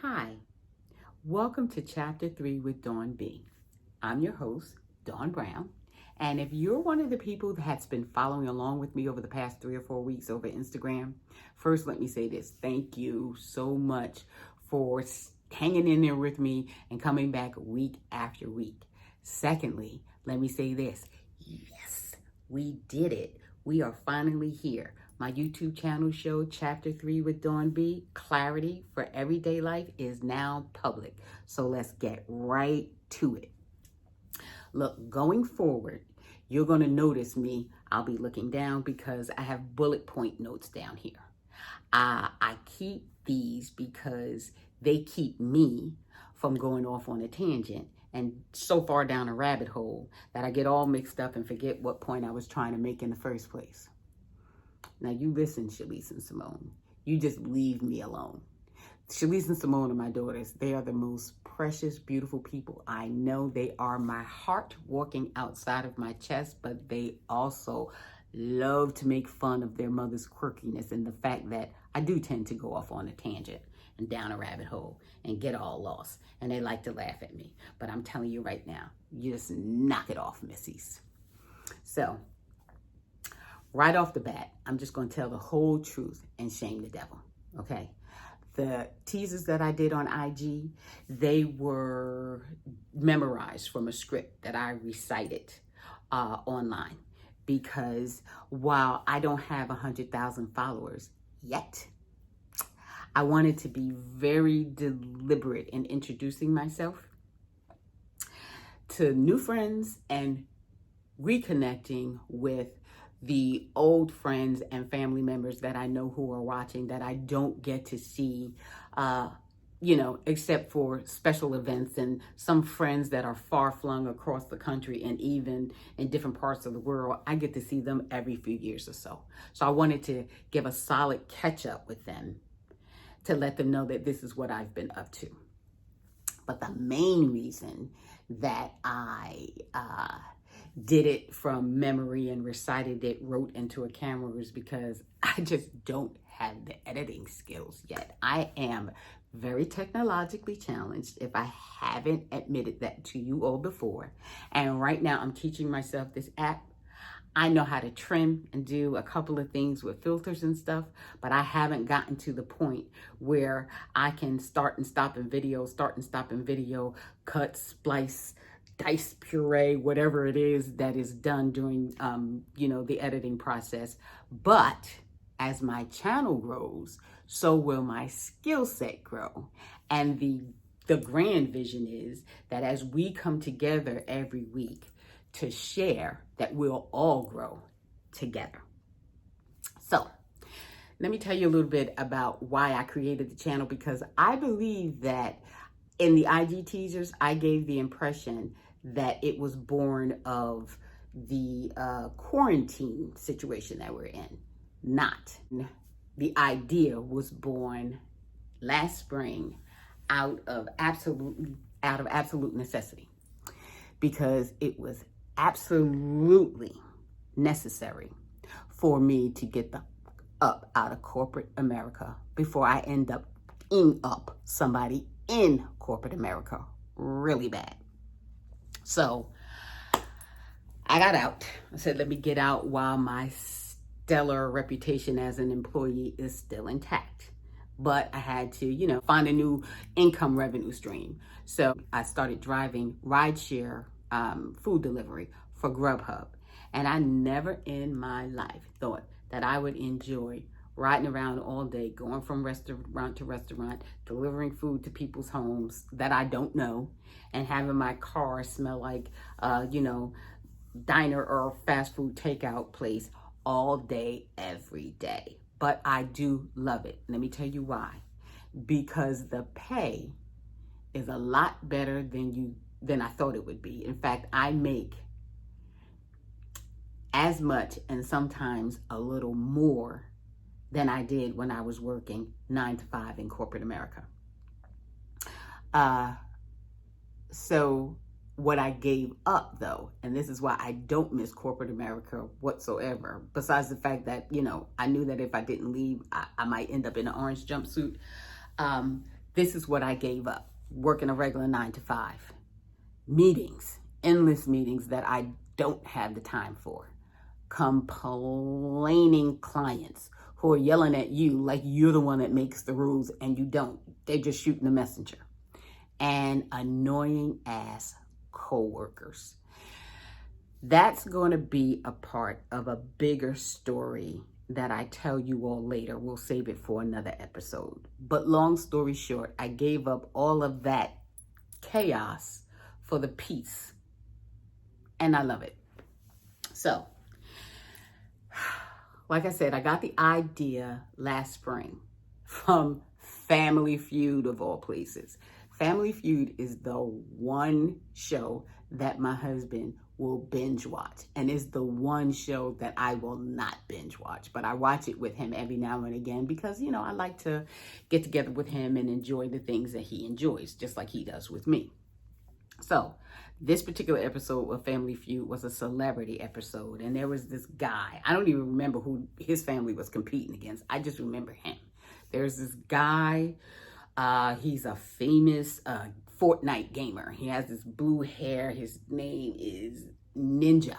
Hi, welcome to Chapter 3 with Dawn B. I'm your host, Dawn Brown. And if you're one of the people that's been following along with me over the past 3 or 4 weeks over Instagram, first let me say this. Thank you so much for hanging in there with me and coming back week after week. Secondly, let me say this. Yes, we did it. We are finally here. My YouTube channel show, Chapter 3 with Dawn B, Clarity for Everyday Life, is now public. So let's get right to it. Look, going forward, you're going to notice me. I'll be looking down because I have bullet point notes down here. I keep these because they keep me from going off on a tangent and so far down a rabbit hole that I get all mixed up and forget what point I was trying to make in the first place. Now you listen, Shalise and Simone. You just leave me alone. Shalise and Simone are my daughters. They are the most precious, beautiful people I know. They are my heart walking outside of my chest, but they also love to make fun of their mother's quirkiness and the fact that I do tend to go off on a tangent and down a rabbit hole and get all lost. And they like to laugh at me. But I'm telling you right now, you just knock it off, missies. So, right off the bat, I'm just going to tell the whole truth and shame the devil, okay? The teasers that I did on IG, they were memorized from a script that I recited online. Because while I don't have 100,000 followers yet, I wanted to be very deliberate in introducing myself to new friends and reconnecting with the old friends and family members that I know who are watching that I don't get to see, except for special events, and some friends that are far flung across the country and even in different parts of the world. I get to see them every few years or so. So I wanted to give a solid catch up with them to let them know that this is what I've been up to. But the main reason that I did it from memory and recited it, wrote into a camera, was because I just don't have the editing skills yet. I am very technologically challenged, if I haven't admitted that to you all before. And right now I'm teaching myself this app. I know how to trim and do a couple of things with filters and stuff, but I haven't gotten to the point where I can start and stop in video, cut, splice, dice, puree, whatever it is that is done during, the editing process. But as my channel grows, so will my skill set grow. And the grand vision is that as we come together every week to share, that we'll all grow together. So let me tell you a little bit about why I created the channel, because I believe that in the IG teasers, I gave the impression that it was born of the quarantine situation that we're in. Not. The idea was born last spring out of absolute necessity, because it was absolutely necessary for me to get up out of corporate America before I end up somebody in corporate America really bad. So I got out. I said, let me get out while my stellar reputation as an employee is still intact. But I had to, find a new income revenue stream. So I started driving rideshare food delivery for Grubhub. And I never in my life thought that I would enjoy riding around all day, going from restaurant to restaurant, delivering food to people's homes that I don't know, and having my car smell like, diner or fast food takeout place all day, every day. But I do love it. Let me tell you why. Because the pay is a lot better than I thought it would be. In fact, I make as much and sometimes a little more than I did when I was working 9 to 5 in corporate America. So what I gave up, though, and this is why I don't miss corporate America whatsoever, besides the fact that, I knew that if I didn't leave, I might end up in an orange jumpsuit. This is what I gave up, working a regular 9 to 5. Meetings, endless meetings that I don't have the time for. Complaining clients who are yelling at you like you're the one that makes the rules and you don't. They're just shooting the messenger. And annoying ass coworkers. That's going to be a part of a bigger story that I tell you all later. We'll save it for another episode. But long story short, I gave up all of that chaos for the peace. And I love it. So, like I said, I got the idea last spring from Family Feud of all places. Family Feud is the one show that my husband will binge watch, and is the one show that I will not binge watch, but I watch it with him every now and again because, you know, I like to get together with him and enjoy the things that he enjoys, just like he does with me. So this particular episode of Family Feud was a celebrity episode, and there was this guy. I don't even remember who his family was competing against. I just remember him. There's this guy. He's a famous Fortnite gamer. He has this blue hair. His name is Ninja.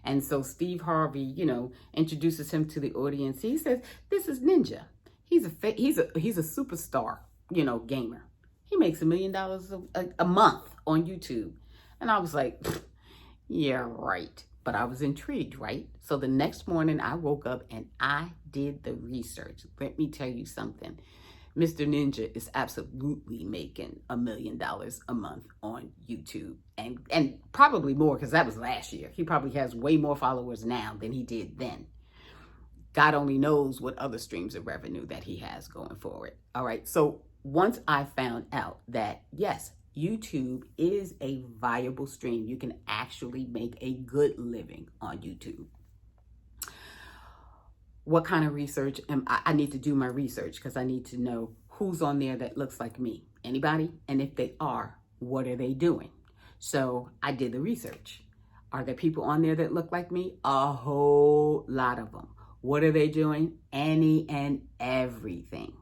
And so Steve Harvey, you know, introduces him to the audience. He says, "This is Ninja. He's a superstar, you know, gamer. He makes $1 million a month on YouTube." And I was like, yeah, right. But I was intrigued, right? So the next morning I woke up and I did the research. Let me tell you something. Mr. Ninja is absolutely making $1 million a month on YouTube, and probably more, because that was last year. He probably has way more followers now than he did then. God only knows what other streams of revenue that he has going forward. All right. So once I found out that, yes, YouTube is a viable stream, you can actually make a good living on YouTube. What kind of research I need to do my research, because I need to know who's on there that looks like me. Anybody? And if they are, what are they doing? So I did the research. Are there people on there that look like me? A whole lot of them. What are they doing? Any and everything.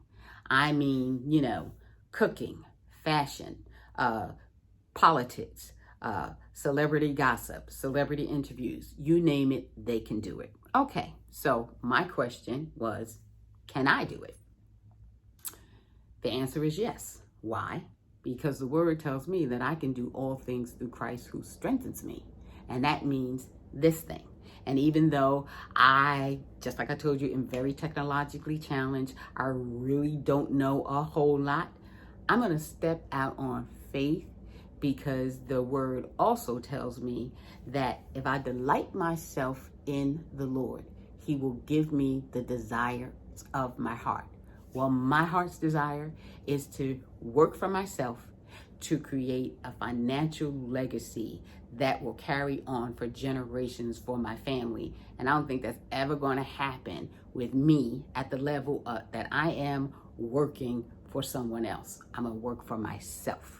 I mean, you know, cooking, fashion, politics, celebrity gossip, celebrity interviews, you name it, they can do it. Okay, so my question was, can I do it? The answer is yes. Why? Because the word tells me that I can do all things through Christ who strengthens me. And that means this thing. And even though I, just like I told you, am very technologically challenged, I really don't know a whole lot, I'm going to step out on faith, because the word also tells me that if I delight myself in the Lord, he will give me the desires of my heart. Well, my heart's desire is to work for myself, to create a financial legacy that will carry on for generations for my family. And I don't think that's ever going to happen with me at the level that I am working for someone else. I'm going to work for myself.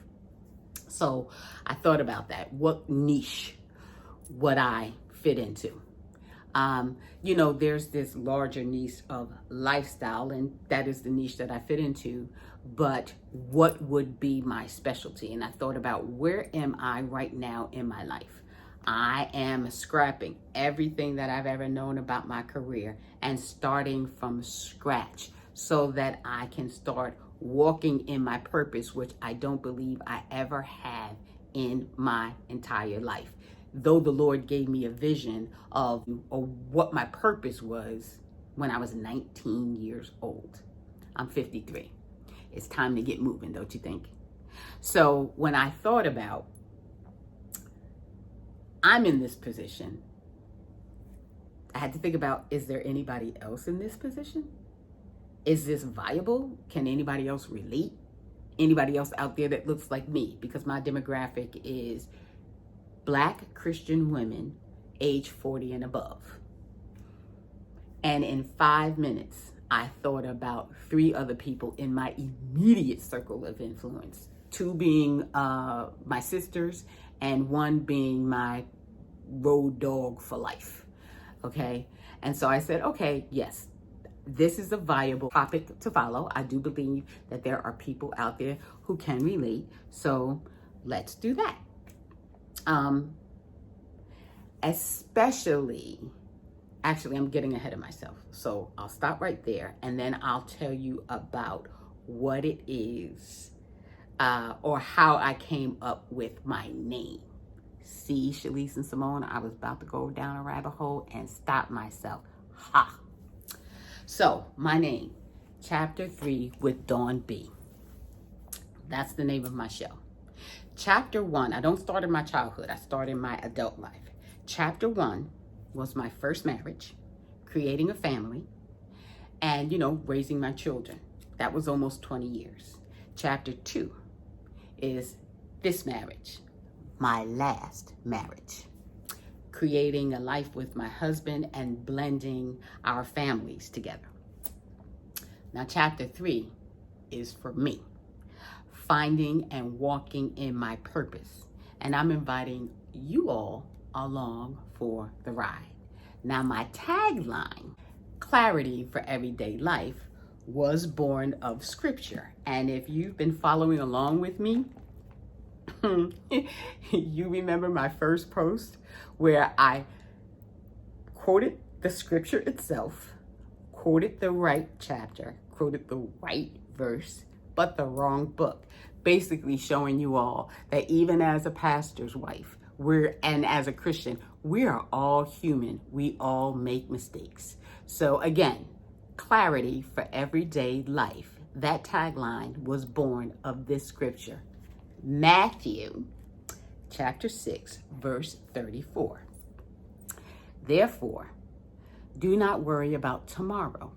So I thought about that. What niche would I fit into? You know, there's this larger niche of lifestyle, and that is the niche that I fit into. But what would be my specialty? And I thought about, where am I right now in my life? I am scrapping everything that I've ever known about my career and starting from scratch so that I can start walking in my purpose, which I don't believe I ever had in my entire life. Though the Lord gave me a vision of what my purpose was when I was 19 years old. I'm 53. It's time to get moving, don't you think? So when I thought about, I'm in this position, I had to think about, is there anybody else in this position? Is this viable? Can anybody else relate? Anybody else out there that looks like me? Because my demographic is Black Christian women age 40 and above. And in 5 minutes, I thought about 3 other people in my immediate circle of influence. 2 being my sisters, and 1 being my road dog for life. Okay. And so I said, okay, yes, this is a viable topic to follow. I do believe that there are people out there who can relate. So let's do that. Actually, I'm getting ahead of myself. So I'll stop right there and then I'll tell you about what it is or how I came up with my name. See, Shalise and Simone, I was about to go down a rabbit hole and stop myself. Ha! So, my name, Chapter 3 with Dawn B. That's the name of my show. Chapter 1, I don't start in my childhood, I start in my adult life. Chapter 1 was my first marriage, creating a family, and, raising my children. That was almost 20 years. Chapter 2 is this marriage, my last marriage, creating a life with my husband and blending our families together. Now, chapter 3 is for me, finding and walking in my purpose. And I'm inviting you all along for the ride. Now, my tagline, clarity for everyday life, was born of scripture. And if you've been following along with me, you remember my first post where I quoted the scripture itself, quoted the right chapter, quoted the right verse, but the wrong book. Basically showing you all that even as a pastor's wife, and as a Christian, we are all human. We all make mistakes. So again, clarity for everyday life. That tagline was born of this scripture. Matthew chapter 6, verse 34. Therefore, do not worry about tomorrow,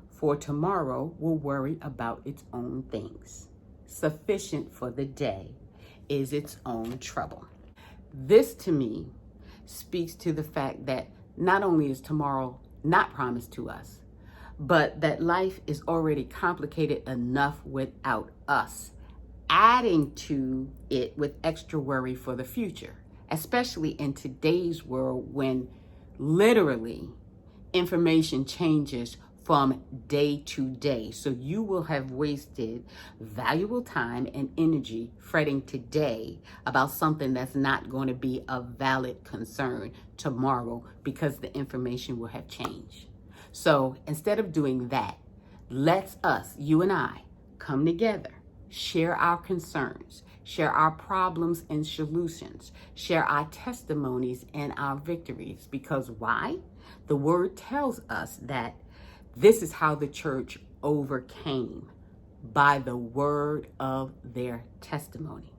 for tomorrow will worry about its own things. Sufficient for the day is its own trouble. This to me speaks to the fact that not only is tomorrow not promised to us, but that life is already complicated enough without us adding to it with extra worry for the future, especially in today's world when literally information changes from day to day. So you will have wasted valuable time and energy fretting today about something that's not going to be a valid concern tomorrow because the information will have changed. So instead of doing that, let's you and I, come together, share our concerns, share our problems and solutions, share our testimonies and our victories. Because why? The word tells us that this is how the church overcame, by the word of their testimony.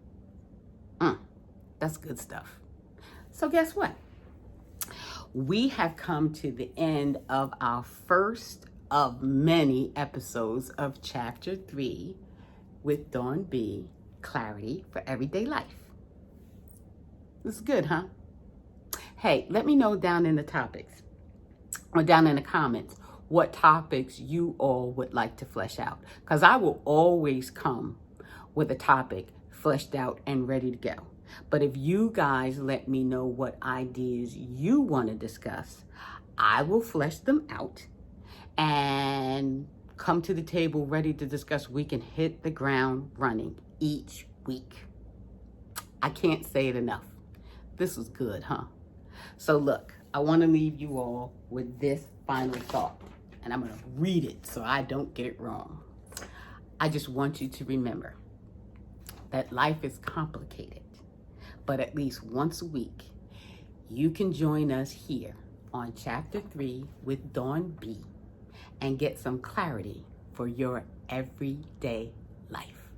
That's good stuff. So guess what? We have come to the end of our first of many episodes of Chapter 3 with Dawn B, Clarity for Everyday Life. This is good, huh? Hey, let me know down in the topics or down in the comments what topics you all would like to flesh out, because I will always come with a topic fleshed out and ready to go. But if you guys let me know what ideas you want to discuss, I will flesh them out and come to the table ready to discuss. We can hit the ground running each week. I can't say it enough. This was good, huh? So look, I want to leave you all with this final thought. And I'm going to read it so I don't get it wrong. I just want you to remember that life is complicated, but at least once a week, you can join us here on Chapter 3 with Dawn B and get some clarity for your everyday life.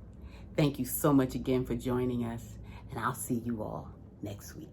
Thank you so much again for joining us, and I'll see you all next week.